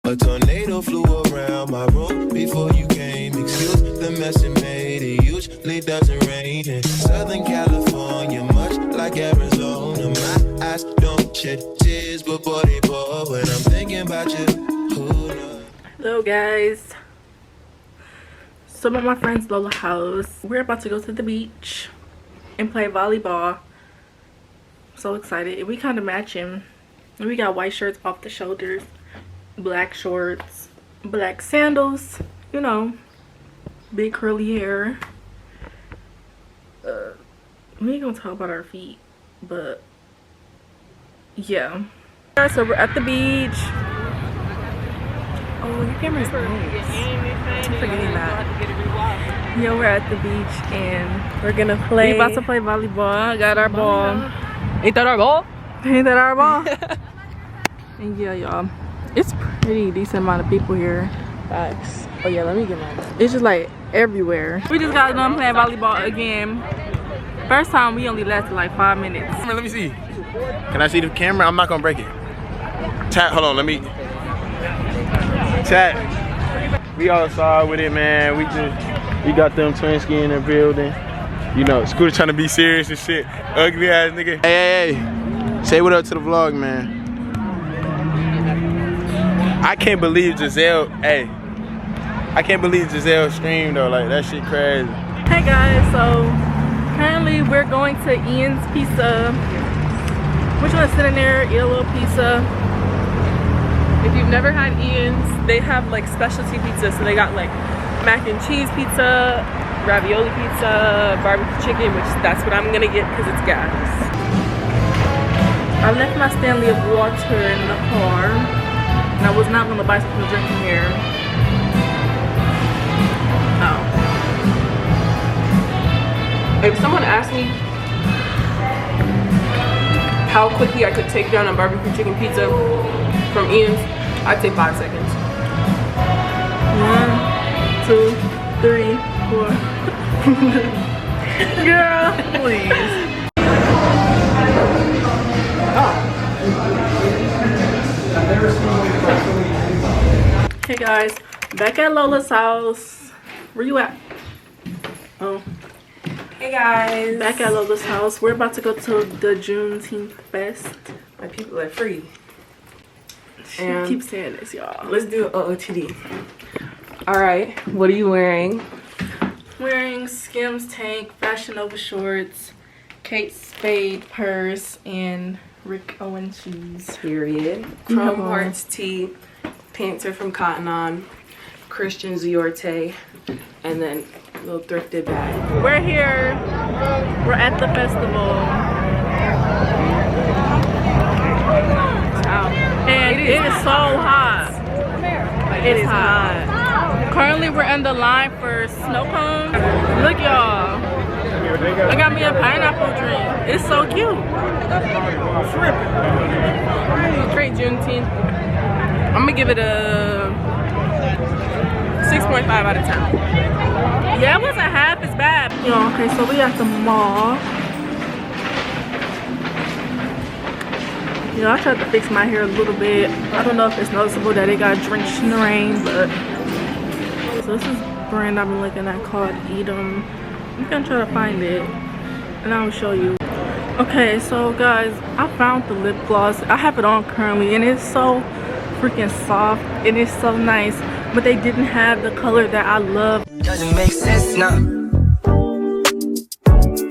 A tornado flew around my room before you came. Excuse the mess it made. It usually doesn't rain in Southern California, much like Arizona. My eyes don't shed tears, but boy they pour when I'm thinking about you. Hello guys. So I'm at my friend's Lola house. We're about to go to the beach and play volleyball. So excited. We kind of matching. We got white shirts off the shoulders, black shorts, black sandals, you know, big curly hair. We ain't gonna talk about our feet, but yeah. So we're at the beach. Oh, your camera's nice. I'm forgetting that. Yeah, we're at the beach and we're gonna play. We about to play volleyball. Got our ball. Ain't that our ball? Ain't that our ball? And yeah, y'all, it's pretty decent amount of people here. Facts. Oh yeah, let me get mine. It's just like everywhere. We just got done playing volleyball again. First time we only lasted like 5 minutes. Let me see. Can I see the camera? I'm not gonna break it. Chat, hold on, let me. Chat. We outside with it, man. We got them twin ski in the building. You know, Scooter trying to be serious and shit. Ugly ass nigga. Hey. Say what up to the vlog, man. I can't believe Giselle, I can't believe Giselle streamed though, like that shit crazy. Hey guys, so currently we're going to Ian's Pizza. We're just gonna sit in there, eat a little pizza. If you've never had Ian's, they have like specialty pizza. So they got like mac and cheese pizza, ravioli pizza, barbecue chicken, which that's what I'm gonna get because it's gas. I left my Stanley of water in the car. And I was not gonna buy something to drink from here. Oh. If someone asked me how quickly I could take down a barbecue chicken pizza from Ian's, I'd say 5 seconds. 1, 2, 3, 4. Girl, please. Hey guys, back at Lola's house. Where you at? Oh. Hey guys. Back at Lola's house. We're about to go to the Juneteenth fest. My people are free. She And keeps saying this, y'all. let's do OOTD. Alright, what are you wearing? Wearing Skims tank, Fashion Nova shorts, Kate Spade purse, and Rick Owen shoes. Period. Chrome Hearts tee. Pants are from Cotton On. Christian Ziorte. And then a little thrifted bag. We're here. We're at the festival. And it is so hot. It is hot. Currently we're in the line for snow cones. Look y'all. I got me a pineapple drink. It's so cute. Great Juneteenth. I'm gonna give it a 6.5 out of 10. Yeah, it wasn't half as bad. Yo, okay, so we at the mall. You know, I tried to fix my hair a little bit. I don't know if it's noticeable that it got drenched in the rain, but so this is a brand I've been looking at called Edom. I'm gonna try to find it and I'll show you. Okay, so guys, I found the lip gloss. I have it on currently and it's so freaking soft. It is so nice, but they didn't have the color that I love. Doesn't make sense now.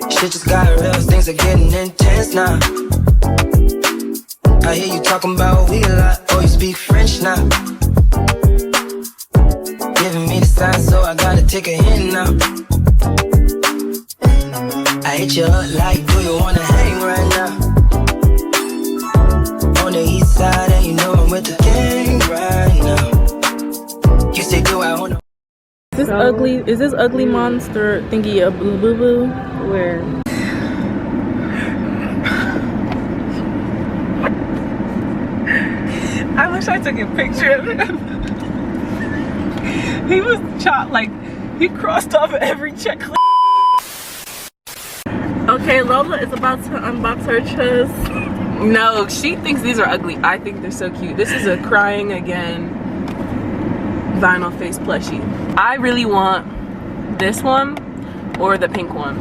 Shit just got real, things are getting intense now. I hear you talking about we a lot. Oh, you speak French now. Giving me the sign, so I gotta take a hint now. I hit you up like, do you wanna hang right now? On the east side, and you know I'm with the gang right now. You say, do I wanna? Is this ugly monster thingy a boo boo boo? Where? I wish I took a picture of him. He was chopped, like, he crossed off every checklist. Okay, Lola is about to unbox her chest. No, she thinks these are ugly. I think they're so cute. This is a crying again vinyl face plushie. I really want this one or the pink one.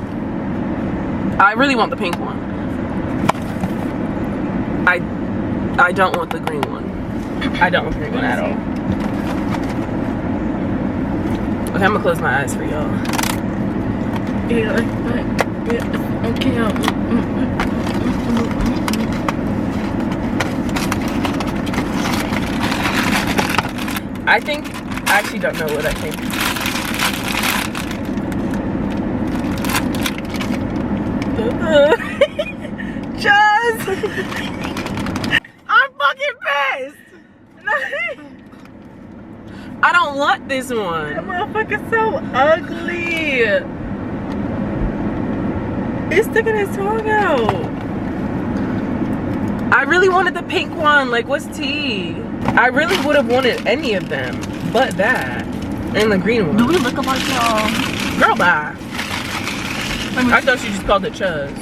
I really want the pink one. I don't want the green one. I don't want the green one at all. Okay, I'm gonna close my eyes for y'all. Yeah, like that. Yeah, okay. I think, I actually don't know what I think. Just, I'm fucking pissed. I don't want this one. That motherfucker's so ugly. It's sticking his tongue out. I really wanted the pink one. Like, what's tea? I really would have wanted any of them, but that and the green one. Do we look alike, y'all? Girl, bye. I thought you just called it Chuz.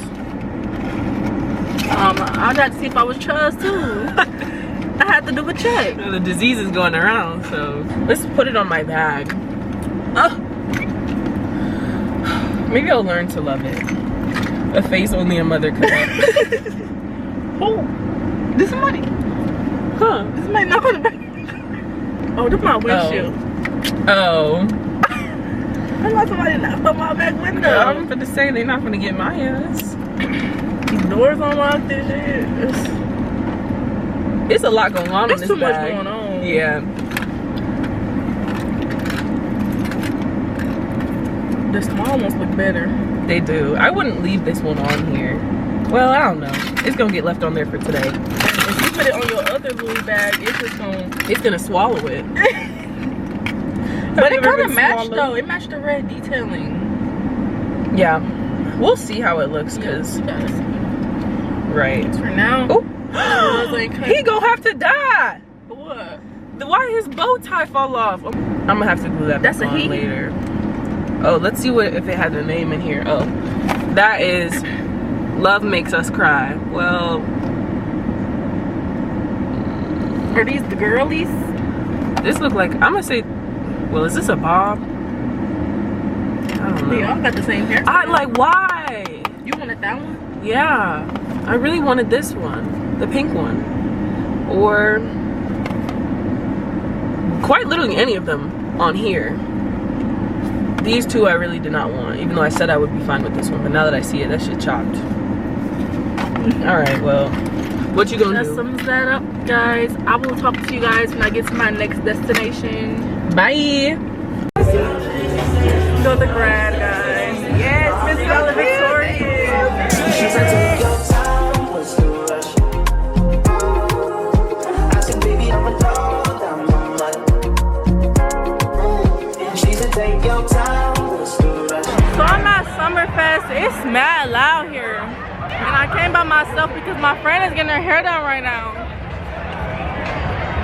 I'd have to see if I was Chuz too. I had to do a check. The disease is going around, so let's put it on my bag. Maybe I'll learn to love it. A face only a mother could have. Oh, this is money. Huh? This might not gonna be. Oh, this is my windshield. Oh. I want somebody knock on my back window. I'm gonna say they're not gonna get my ass. These doors unlocked and shit. It's a lot going on in this too bag. much going on. Yeah. The small ones look better. They do. I wouldn't leave this one on here. Well, I don't know. It's gonna get left on there for today. If you put it on your other Louis bag, it's gonna swallow it. But it kind of matched though. It matched the red detailing. Yeah. We'll see how it looks, cause right. For now. Oh. Like, He gonna have to die. What? Why his bow tie fall off? I'm gonna have to glue that back on later. Oh, let's see if it has a name in here. Oh, that is Love Makes Us Cry. Well, are these the girlies? This look like, I'm gonna say, well, is this a bob? I don't know. They all got the same hair. Why? You wanted that one? Yeah, I really wanted this one. The pink one, or quite literally any of them on here. These two I really did not want, even though I said I would be fine with this one, but now that I see it, that shit chopped. All right, well, what you gonna do? That sums that up, guys. I will talk to you guys when I get to my next destination. Bye. Go to grad, guys. Yes, Miss Valedictorian. So I'm at Summerfest. It's mad loud here. And I came by myself because my friend is getting her hair done right now.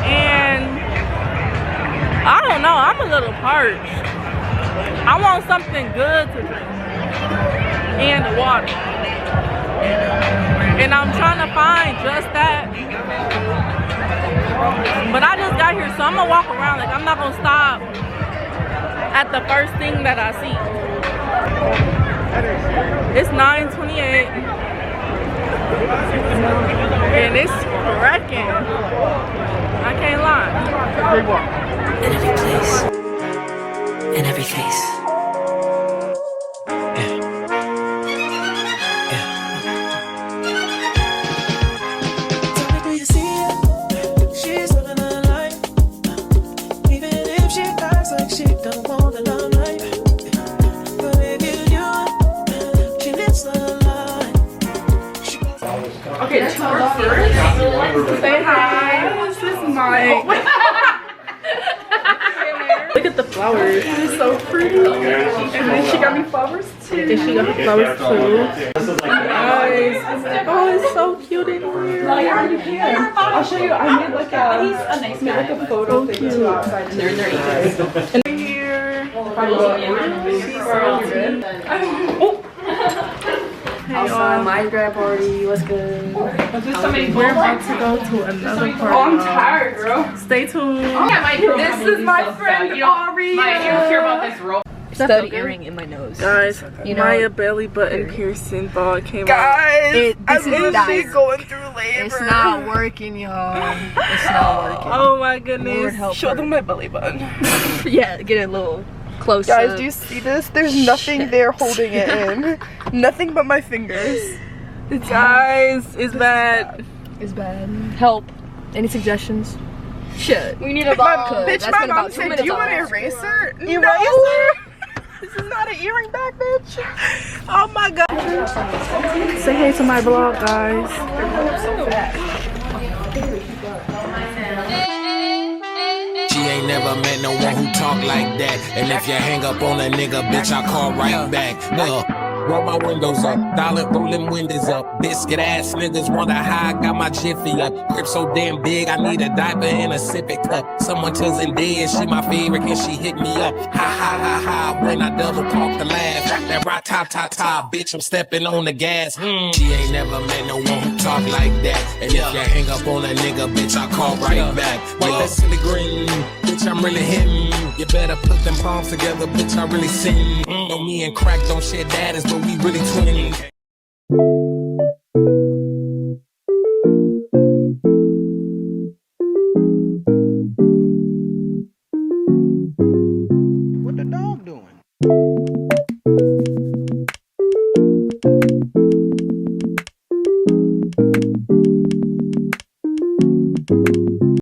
And I don't know, I'm a little parched. I want something good to drink. And water. And I'm trying to find just that. But I just got here, so I'm gonna walk around. Like, I'm not gonna stop at the first thing that I see. It's 9:28 and it's wrecking. I can't lie. In every place, in every face. Tell me, do you see it? She's living her life. Even if she acts like she don't want the limelight. But if you do it, she lives the life. Okay, that's my first. Say hi. This is Mike. Look at the flowers. It's so pretty. And then she got me flowers too. And she got me flowers too. Guys. Oh, it's so cute in here. I'll show you. I made like a photo thing too outside. And they're in their ages. And here. She's so cute. Oh. y'all. My grad party. What's good? We're about to go to another party. Oh, I'm tired, girl. Stay tuned. This is my friend Ari. Maya, you don't care about this roll. Stud earring in my nose. Guys, You know, Maya belly button piercing ball came out. Guys, this I'm is literally dire. going through labor. It's not working, y'all. It's not working. Oh my Lord goodness. help Show her. them my belly button. Yeah, get it a little closer. Guys, do you see this? There's nothing there holding it in. Nothing but my fingers. Guys, it's bad. It's bad. Help. Any suggestions? Shit. We need a Bitch, my mom said, do you want an eraser? Eraser? This is not an earring back, bitch. Oh my god. Say hey to my vlog, guys. She ain't never met no one who talk like that. And if you hang up on a nigga, bitch, I call right back. Roll my windows up, dollar rolling windows up. Biscuit ass niggas wonder how I got my jiffy up. Grip so damn big, I need a diaper and a sippy cup. Someone tells Zendaya she my favorite, and she hit me up. Ha ha ha ha, when I double talk the laugh. That right ta ta ta, bitch, I'm stepping on the gas. She ain't never met no one who talk like that. And if you hang up on a nigga, bitch, I call right back. With that silly green, bitch, I'm really hitting. You better put them palms together, bitch, I really sing. Know me and crack don't share daddies, but we really twins.